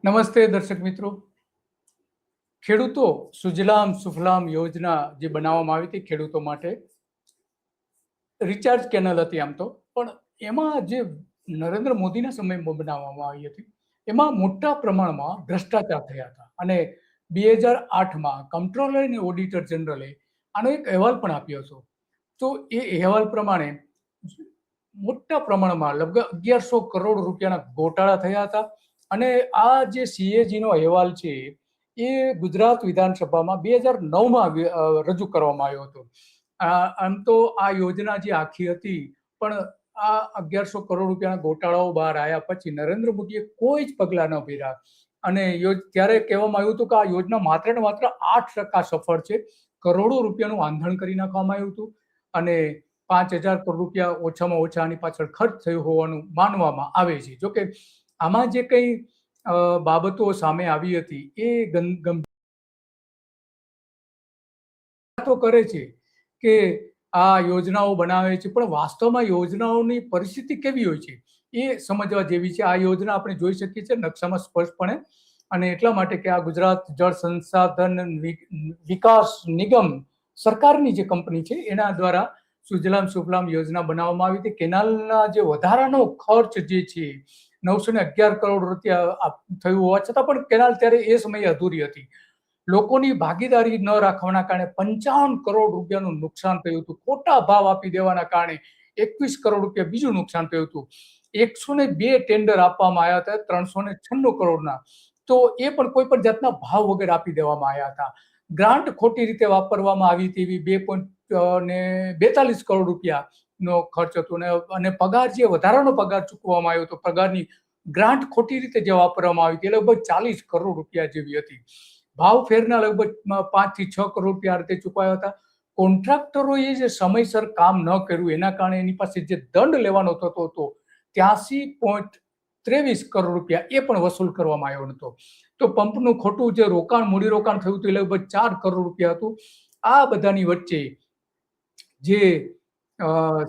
નમસ્તે દર્શક મિત્રો. ખેડૂતો સુજલામ સુફલામ યોજના જે બનાવવામાં આવી હતી ખેડૂતો માટે રિચાર્જ કેનલ હતી આમ તો, પણ એમાં જે નરેન્દ્ર મોદીના સમયમાં બનાવવામાં આવી હતી એમાં મોટા પ્રમાણમાં ભ્રષ્ટાચાર થયા હતા અને 2008માં કમ્પ્ટ્રોલર અને ઓડિટર જનરલે આનો એક અહેવાલ પણ આપ્યો હતો. તો એ અહેવાલ પ્રમાણે મોટા પ્રમાણમાં લગભગ 1100 કરોડ રૂપિયાના ગોટાળા થયા હતા. અને આ જે સીએજીનો અહેવાલ છે એ ગુજરાત વિધાનસભામાં 2009માં રજૂ કરવામાં આવ્યો હતો. આમ તો આ યોજના જે આખી હતી, પણ આ 1100 કરોડ રૂપિયાના ગોટાળાઓ બહાર આવ્યા પછી નરેન્દ્ર મોદીએ કોઈ જ પગલાં ન ભર્યા અને ત્યારે કહેવામાં આવ્યું હતું કે આ યોજના માત્ર ને માત્ર 8% સફળ છે. કરોડો રૂપિયાનું આંધણ કરી નાખવામાં આવ્યું હતું અને 5000 કરોડ રૂપિયા ઓછામાં ઓછા આની પાછળ ખર્ચ થયો હોવાનું માનવામાં આવે છે. જોકે આમાં જે કંઈ બાબતો સામે આવી હતી એ ગંભીર કરે છે કે આ યોજનાઓ બનાવે છે, પણ વાસ્તવમાં યોજનાઓની પરિસ્થિતિ કેવી હોય છે એ સમજવા જેવી છે. આ યોજના આપણે જોઈ શકીએ છીએ નકશામાં સ્પષ્ટપણે, અને એટલા માટે કે આ ગુજરાત જળ સંસાધન વિકાસ નિગમ સરકારની જે કંપની છે એના દ્વારા સુજલામ સુફલામ યોજના બનાવવામાં આવી હતી. કેનાલના જે વધારાનો ખર્ચ જે છે 911 કરોડ રૂપિયા થયું હોવા છતાં પણ કેનાલ ત્યારે એ સમયે અધૂરી હતી. લોકોની ભાગીદારી ન રાખવાના કારણે 55 કરોડ રૂપિયાનું નુકસાન થયું હતું. ખોટા ભાવ આપી દેવાના કારણે 21 કરોડ રૂપિયા બીજું નુકસાન થયું હતું. 102 ટેન્ડર આપવામાં આવ્યા હતા 396 કરોડના, તો એ પણ કોઈ પણ જાતના ભાવ વગર આપી દેવામાં આવ્યા હતા. ગ્રાન્ટ ખોટી રીતે વાપરવામાં આવી હતી, એવી 2.42 કરોડ રૂપિયાનો ખર્ચ હતો અને પગાર જે વધારાનો પગાર ચૂકવવામાં આવ્યો હતો, પગારની ગ્રાન્ટ ખોટી રીતે જે વાપરવામાં આવી હતી લગભગ 40 કરોડ રૂપિયા જેવી હતી. ભાવ ફેરના લગભગ 5 થી 6 કરોડ રૂપિયા આ રીતે ચૂકવાયા હતા. કોન્ટ્રાક્ટરોએ જે સમયસર કામ ન કર્યું એના કારણે એની પાસે જે દંડ લેવાનો થતો હતો 83.23 કરોડ રૂપિયા એ પણ વસૂલ કરવામાં આવ્યો હતો. તો પંપનું ખોટું જે મૂડી રોકાણ થયું હતું એ લગભગ 4 કરોડ રૂપિયા હતું. આ બધાની વચ્ચે જે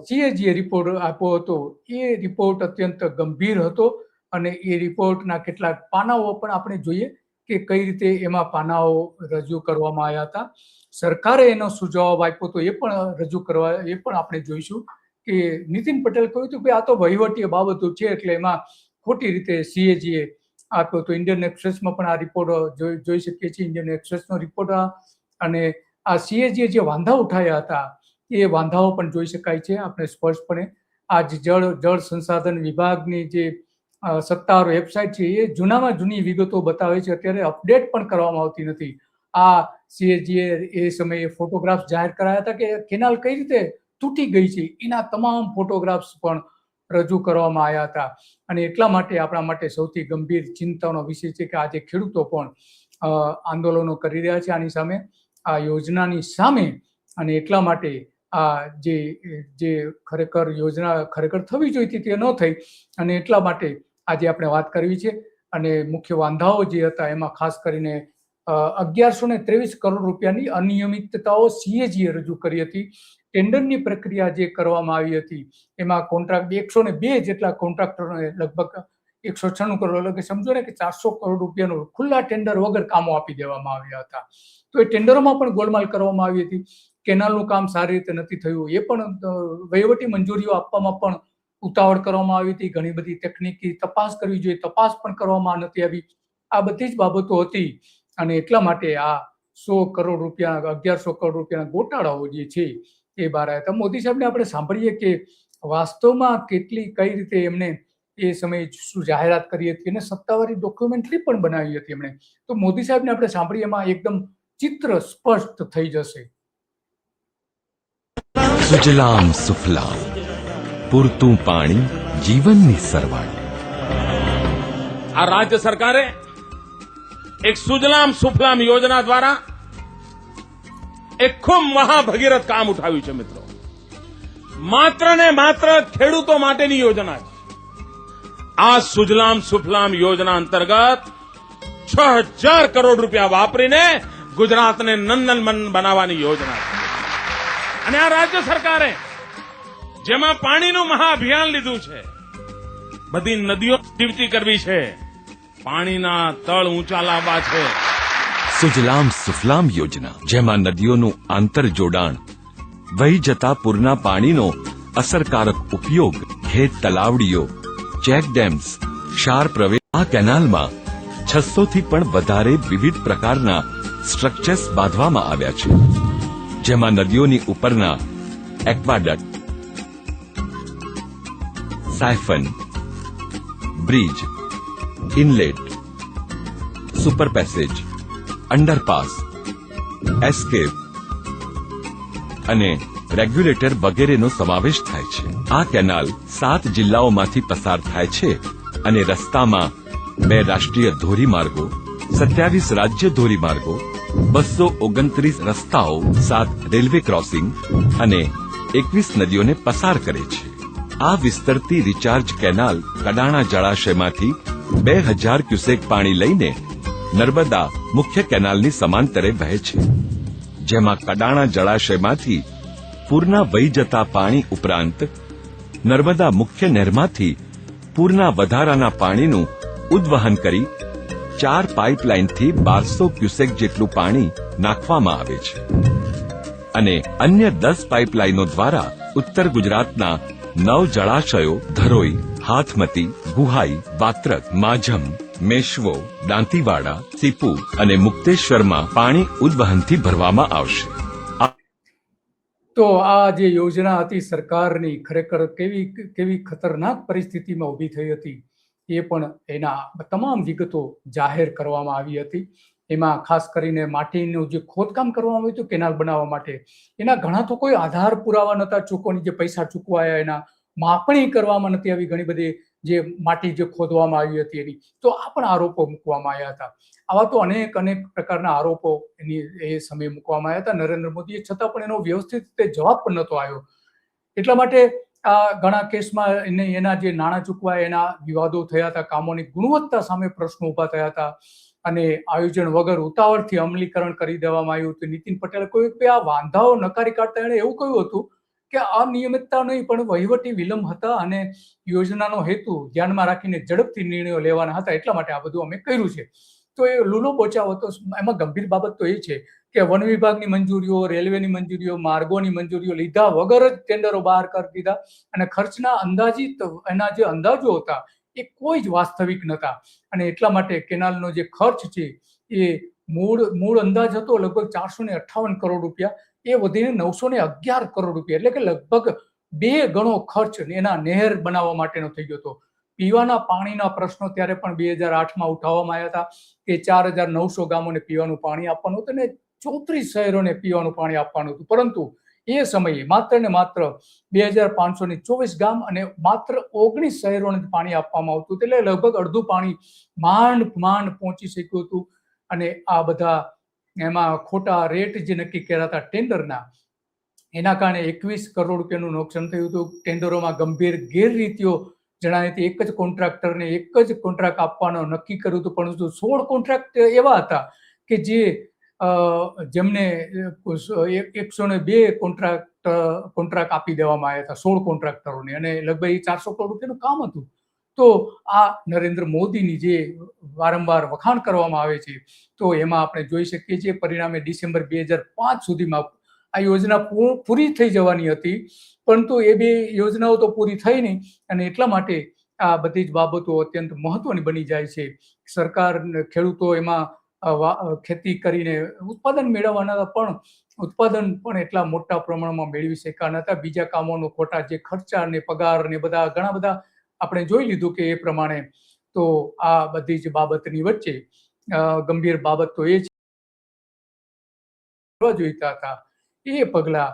સીએજીએ રિપોર્ટ આપ્યો હતો એ રિપોર્ટ અત્યંત ગંભીર હતો અને એ રિપોર્ટના કેટલાક પાનાઓ પણ આપણે જોઈએ કે કઈ રીતે એમાં પાનાઓ રજૂ કરવામાં આવ્યા હતા. સરકારે એનો સુજવાબ આપ્યો તો એ પણ રજૂ કરવા, એ પણ આપણે જોઈશું કે નીતિન પટેલ કહ્યું હતું કે આ તો વહીવટી બાબતો છે એટલે એમાં ખોટી રીતે સીએજીએ આપ્યો તો. ઇન્ડિયન એક્સપ્રેસમાં પણ આ રિપોર્ટ જોઈ શકીએ છીએ, ઇન્ડિયન એક્સપ્રેસનો રિપોર્ટ. અને આ સીએજીએ જે વાંધા ઉઠાવ્યા હતા એ વાંધાઓ પણ જોઈ શકાય છે આપણે સ્પષ્ટપણે. આ જળ સંસાધન વિભાગની જે સત્તાવાર વેબસાઇટ છે એ જૂનામાં જૂની વિગતો બતાવે છે, અત્યારે અપડેટ પણ કરવામાં આવતી નથી. આ સીએજીએ એ સમયે ફોટોગ્રાફ્સ જાહેર કરાયા હતા કે કેનાલ કઈ રીતે તૂટી ગઈ છે, એના તમામ ફોટોગ્રાફ્સ પણ રજૂ કરવામાં આવ્યા હતા. અને એટલા માટે આપણા માટે સૌથી ગંભીર ચિંતાનો વિષય છે કે આજે ખેડૂતો પણ આંદોલનો કરી રહ્યા છે આની સામે, આ યોજનાની સામે. અને એટલા માટે આ જે ખરેખર યોજના ખરેખર થવી જોઈતી તે ન થઈ, અને એટલા માટે આજે આપણે વાત કરવી છે. અને મુખ્ય વાંધાઓ જે હતા એમાં ખાસ કરીને 1123 કરોડ રૂપિયાની અનિયમિતતાઓ સીએજીએ રજૂ કરી હતી. ટેન્ડરની પ્રક્રિયા જે કરવામાં આવી હતી એમાં કોન્ટ્રાક્ટ 102 જેટલા કોન્ટ્રાક્ટરોને લગભગ 196 કરોડ, એટલે સમજો ને કે 400 કરોડ રૂપિયાનું ખુલ્લા ટેન્ડર વગર કામો આપી દેવામાં આવ્યા હતા. તો એ ટેન્ડરોમાં પણ ગોલમાલ કરવામાં આવી હતી. કેનાલનું કામ સારી રીતે નથી થયું, એ પણ વહીવટી મંજૂરીઓ આપવામાં પણ ઉતાવળ કરવામાં આવી હતી. ઘણી બધી તકનીકી તપાસ કરવી જોઈએ, તપાસ પણ કરવામાં નથી આવી. આ બધી જ બાબતો હતી અને એટલા માટે આ 100 કરોડ રૂપિયા 1100 કરોડ રૂપિયાના ગોટાળાઓ જે છે એ બહાર આવ્યા હતા. મોદી સાહેબને આપણે સાંભળીએ કે વાસ્તવમાં કઈ રીતે એમને એ સમયે શું જાહેરાત કરી હતી અને સત્તાવાળી ડોક્યુમેન્ટરી પણ બનાવી હતી એમણે. તો મોદી સાહેબને આપણે સાંભળીએ, એમાં એકદમ ચિત્ર સ્પષ્ટ થઈ જશે. સુજલામ સુફલામ, પૂરતું પાણી જીવનની સરવાણી. આ રાજ્ય સરકારે એક સુજલામ સુફલામ યોજના દ્વારા એક ખૂબ મહાભગીરથ કામ ઉઠાવ્યું છે મિત્રો. માત્ર ને માત્ર ખેડૂતો માટેની યોજના છે. આ સુજલામ સુફલામ યોજના અંતર્ગત 6000 કરોડ રૂપિયા વાપરીને ગુજરાતને નંદનવન બનાવવાની યોજના છે. અને આ રાજ્ય સરકારે જેમાં પાણીનું મહાઅભિયાન લીધું છે, બધી નદીઓ જીવતી કરવી છે, પાણીના તળ ઊંચા લાવવા છે. સુજલામ સુફલામ યોજના, જેમાં નદીઓનું આંતર જોડાણ, વહી જતા પૂરના પાણીનો અસરકારક ઉપયોગ, ખેત તલાવડીઓ, ચેક ડેમ્સ, ક્ષાર પ્રવેશ. આ કેનાલમાં 600 થી પણ વધારે વિવિધ પ્રકારના સ્ટ્રક્ચર્સ બાંધવામાં આવ્યા છે, જેમાં નદીઓની ઉપરના aqueduct, siphon, bridge, inlet, super passage, underpass, escape અને રેગ્યુલેટર વગેરેનો સમાવેશ થાય છે. આ કેનાલ 7 જિલ્લાઓમાંથી પસાર થાય છે અને રસ્તામાં 2 રાષ્ટ્રીય ધોરીમાર્ગો, 27 રાજ્ય ધોરીમાર્ગો, 229 રસ્તાઓ, 7 રેલવે ક્રોસિંગ અને 21 નદીઓને પસાર કરે છે. આ વિસ્તરતી રિચાર્જ કેનાલ કડાણા જળાશયમાંથી 2000 ક્યુસેક પાણી લઈને નર્મદા મુખ્ય કેનાલની સમાંતરે વહે છે, જેમાં કડાણા જળાશયમાંથી પૂરના વહી જતા પાણી ઉપરાંત નર્મદા મુખ્ય નહેરમાંથી પૂરના વધારાના પાણીનું ઉદ્વહન કરી 4 પાઇપલાઇનથી 1200 ક્યુસેક જેટલું પાણી નાખવામાં આવે છે અને અન્ય 10 પાઇપલાઇનો દ્વારા ઉત્તર ગુજરાતના 9 જળાશયો ધરોઈ, હાથમતી, ગુહાઈ, વાત્રક, માઝમ, મેશ્વો, દાંતીવાડા, સીપુ અને મુક્તેશ્વરમાં પાણી ઉદ્વહનથી ભરવામાં આવશે. તો આ જે યોજના હતી સરકારની, ખરેખર કેવી ખતરનાક પરિસ્થિતિમાં ઊભી થઈ હતી એ પણ એના તમામ વિગતો જાહેર કરવામાં આવી હતી. એમાં ખાસ કરીને માટીનું જે ખોદકામ કરવામાં આવ્યું હતું કેનાલ બનાવવા માટે, એના ઘણા તો કોઈ આધાર પુરાવા નહોતા ચૂકવવાની, જે પૈસા ચૂકવાયા એના માપણી કરવામાં નથી આવી, ઘણી બધી જે માટી જે ખોદવામાં આવી હતી એની, તો આ પણ આરોપો મૂકવામાં આવ્યા હતા. આવા તો અનેક પ્રકારના આરોપો એની એ સમયે મૂકવામાં આવ્યા હતા નરેન્દ્ર મોદીએ, છતાં પણ એનો વ્યવસ્થિત રીતે જવાબ પણ નહોતો આવ્યો. એટલા માટે આ ઘણા કેસમાં એના જે નાણાં ચૂકવાય એના વિવાદો થયા હતા, કામોની ગુણવત્તા સામે પ્રશ્નો ઉભા થયા હતા અને આયોજન વગર ઉતાવળથી અમલીકરણ કરી દેવામાં આવ્યું હતું. નીતિન પટેલે કહ્યું આ વાંધાઓ નકારી કાઢતા એણે એવું કહ્યું હતું કે અનિયમિતતા નહીં પણ વહીવટી વિલંબ હતા અને યોજનાનો હેતુ ધ્યાનમાં રાખીને ઝડપથી નિર્ણયો લેવાના હતા, એટલા માટે આ બધું અમે કર્યું છે. તો એ લૂલો બચાવ હતો. એમાં ગંભીર બાબત તો એ છે કે વન વિભાગની મંજૂરીઓ, રેલવેની મંજૂરીઓ, માર્ગોની મંજૂરીઓ લીધા વગર જ ટેન્ડરો બહાર કરી દીધા અને ખર્ચના અંદાજિત એના જે અંદાજો હતા એ કોઈ જ વાસ્તવિક નહોતા. અને એટલા માટે કેનાલનો જે ખર્ચ છે એ મૂળ અંદાજ હતો લગભગ 458 કરોડ રૂપિયા, એ વધીને 911 કરોડ રૂપિયા, એટલે કે લગભગ 2 ગણો ખર્ચ એના નહેર બનાવવા માટેનો થઈ ગયો હતો. પીવાના પાણીના પ્રશ્નો ત્યારે પણ 2008માં ઉઠાવવામાં આવ્યા હતા કે 4900 ગામોને પીવાનું પાણી આપવાનું હતું અને 34 શહેરોને પીવાનું પાણી આપવાનું હતું, પરંતુ એ સમયે માત્ર ને માત્ર 2524 ગામ અને માત્ર 19 શહેરોને પાણી આપવામાં આવતું, એટલે લગભગ અડધું પાણી માંડ પહોંચી શક્યું હતું. અને આ બધા એમાં ખોટા રેટ જે નક્કી કર્યા હતા ટેન્ડરના, એના કારણે 21 કરોડ રૂપિયાનું નુકસાન થયું હતું. ટેન્ડરોમાં ગંભીર ગેરરીતિઓ જણાવી હતી. એક જ કોન્ટ્રાક્ટરને એક જ કોન્ટ્રાક્ટ આપવાનો નક્કી કર્યું હતું, પરંતુ 16 કોન્ટ્રાક્ટ એવા હતા કે જેમને 102 કોન્ટ્રાક્ટ આપી દેવામાં આવ્યા હતા 16 કોન્ટ્રાક્ટરોને, અને લગભગ 400 કરોડ રૂપિયાનું કામ હતું. તો આ નરેન્દ્ર મોદીની જે વારંવાર વખાણ કરવામાં આવે છે, તો એમાં આપણે જોઈ શકીએ છીએ પરિણામે ડિસેમ્બર 2005 સુધીમાં આ યોજના પૂરી થઈ જવાની હતી, પરંતુ એ 2 યોજનાઓ તો પૂરી થઈ નહીં. અને એટલા માટે આ બધી જ બાબતો અત્યંત મહત્વની બની જાય છે. સરકાર, ખેડૂતો એમાં ખેતી કરીને ઉત્પાદન મેળવવાના, પણ ઉત્પાદન પણ એટલા મોટા પ્રમાણમાં મેળવી શક્યા નહોતા. બીજા કામોનો ખોટા જે ખર્ચા ને પગાર ને બધા ઘણા બધા આપણે જોઈ લીધું કે એ પ્રમાણે. તો આ બધી જ બાબતની વચ્ચે ગંભીર બાબત તો એ જોઈતા હતા એ પગલા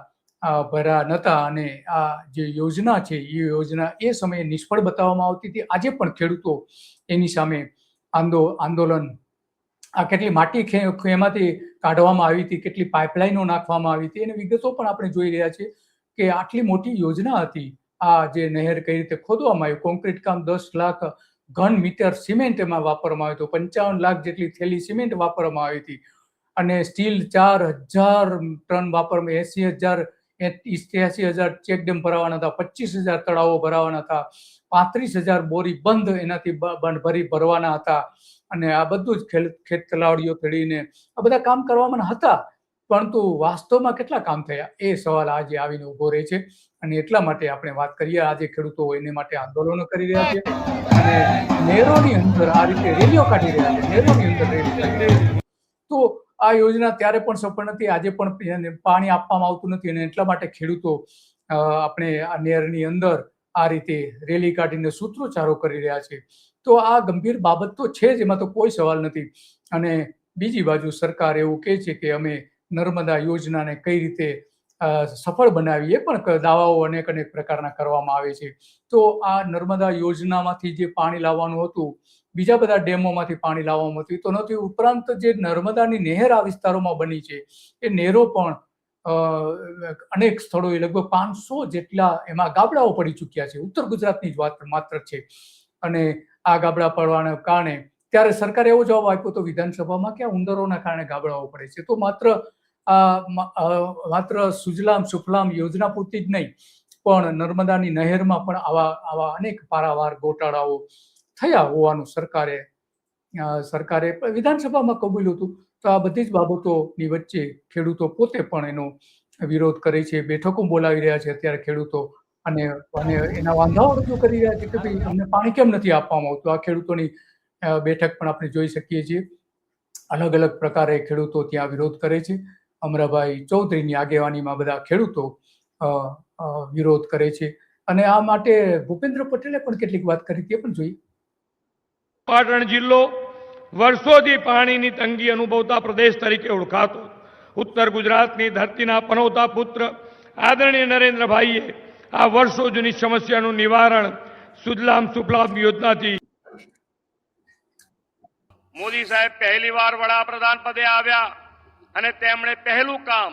ભર્યા નહોતા, અને આ જે યોજના છે એ યોજના એ સમયે નિષ્ફળ બતાવવામાં આવતી હતી. આજે પણ ખેડૂતો એની સામે આંદોલન, આ કેટલી માટી એમાંથી કાઢવામાં આવી હતી, કેટલી પાઇપલાઇનો નાખવામાં આવી હતી, એની વિગતો પણ આપણે જોઈ રહ્યા છીએ કે આટલી મોટી યોજના હતી. આ જે નહેર કઈ રીતે ખોદવામાં આવ્યું, કોન્ક્રીટ કામ 10 લાખ ઘન મીટર સિમેન્ટ એમાં વાપરવામાં આવ્યું હતું, 55 લાખ જેટલી થેલી સિમેન્ટ વાપરવામાં આવી હતી, અને સ્ટીલ 4000 ટન વાપરવામાં, 80,000 88,000 ચેક ડેમ ભરાવાના હતા, 25,000 તળાવો ભરાવાના હતા, 35,000 બોરી બંધ એનાથી ભરી ભરવાના હતા, અને આ બધું જ ખેત તલાવડીઓ ખેડીને આ બધા કામ કરવામાં હતા. પરંતુ વાસ્તવમાં કેટલા કામ થયા એ સવાલ આજે આવીને ઉભો રહે છે. અને એટલા માટે આપણે વાત કરીએ, આજે ખેડૂતો એને માટે આંદોલનો કરી રહ્યા છે અને નહેરોની અંદર આ રીતે રેલીઓ કાઢી રહ્યા છે, નહેરોની અંદર રેલી કાઢી રહ્યા છે. તો આ યોજના ત્યારે પણ સફળ નથી, આજે પણ પાણી આપવામાં આવતું નથી, અને એટલા માટે ખેડૂતો આપણે આ નહેરની અંદર આ રીતે રેલી કાઢીને સૂત્રોચ્ચારો કરી રહ્યા છે. તો આ ગંભીર બાબત તો છે જ, એમાં તો કોઈ સવાલ નથી. અને બીજી બાજુ સરકાર એવું કહે છે કે અમે નર્મદા યોજનાને કઈ રીતે સફળ બનાવી, એ પણ દાવાઓ અનેક પ્રકારના કરવામાં આવે છે. તો આ નર્મદા યોજનામાંથી જે પાણી લાવવાનું હતું, બીજા બધા ડેમોમાંથી પાણી લાવવામાં હતું તો નથી, ઉપરાંત જે નર્મદાની નહેર આ વિસ્તારોમાં બની છે એ નહેરો પણ અનેક સ્થળોએ લગભગ 500 જેટલા એમાં ગાબડાઓ પડી ચૂક્યા છે. ઉત્તર ગુજરાતની જ વાત માત્ર છે. અને આ ગાબડા પડવાના કારણે ત્યારે સરકારે એવો જવાબ આપ્યો હતો વિધાનસભામાં કે આ ઉંદરોના કારણે ગાબડાઓ પડે છે. તો માત્ર સુજલામ સુફલામ યોજના પૂરતી જ નહીં, પણ નર્મદાની નહેરમાં પણ આવા અનેક પારાવાર ગોટાળાઓ થયા હોવાનું સરકારે વિધાનસભામાં કબૂલ્યું હતું. તો આ બધી જ બાબતોની વચ્ચે ખેડૂતો પોતે પણ એનો વિરોધ કરે છે, બેઠકો બોલાવી રહ્યા છે અત્યારે ખેડૂતો, અને એના વાંધાઓ રજૂ કરી રહ્યા છે કે ભાઈ અમને પાણી કેમ નથી આપવામાં આવતું. આ ખેડૂતોની બેઠક પણ આપણે જોઈ શકીએ છીએ. અલગ અલગ પ્રકારે ખેડૂતો ત્યાં વિરોધ કરે છે. અમરાભાઈ ચૌધરીની આગેવાનીમાં બધા ખેડૂતો વિરોધ કરે છે. અને આ માટે ભૂપેન્દ્ર પટેલે પણ કેટલીક વાત કરી, તે પણ જોઈએ. પાટણ જિલ્લો વર્ષોથી પાણીની તંગી અનુભવતા પ્રદેશ તરીકે ઓળખાતો ઉત્તર ગુજરાતની ધરતીના પનોતા પુત્ર આદરણીય નરેન્દ્રભાઈએ આ વર્ષો જૂની સમસ્યાનું નિવારણ સુજલામ સુફલામ યોજનાથી. મોદી સાહેબ પહેલી વાર વડાપ્રધાન પદે આવ્યા અને તેમણે પહેલું કામ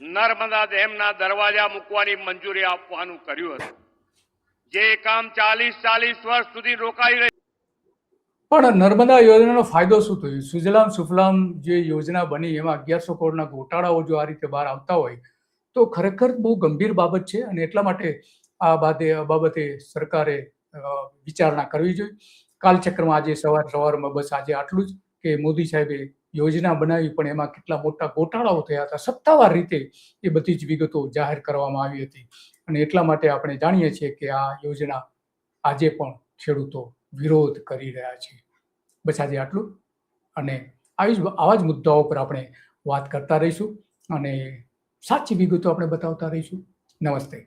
નર્મદા ડેમના દરવાજા મૂકવાની મંજૂરી આપવાનું કર્યું હતું. જે કામ 40 વર્ષ સુધી રોકાઈ રહ્યું. પણ નર્મદા યોજનાનો ફાયદો શું થયો? સુજલામ સુફલામ જે યોજના બની એમાં 1100 કરોડના ગોટાળાઓ જો આ રીતે બહાર આવતા હોય તો ખરેખર બહુ ગંભીર બાબત છે. અને એટલા માટે આ બાબતે સરકારે વિચારણા કરવી જોઈએ. કાલચક્રમાં આજે સવારમાં બસ આજે આટલું જ કે મોદી સાહેબે યોજના બનાવી, પણ એમાં કેટલા મોટા ગોટાળાઓ થયા હતા, સત્તાવાર રીતે એ બધી જ વિગતો જાહેર કરવામાં આવી હતી. અને એટલા માટે આપણે જાણીએ છીએ કે આ યોજના આજે પણ ખેડૂતો વિરોધ કરી રહ્યા છે. બસ આજે આટલું. અને આવા જ મુદ્દાઓ પર આપણે વાત કરતા રહીશું અને સાચી વિગતો આપણે બતાવતા રહીશું. નમસ્તે.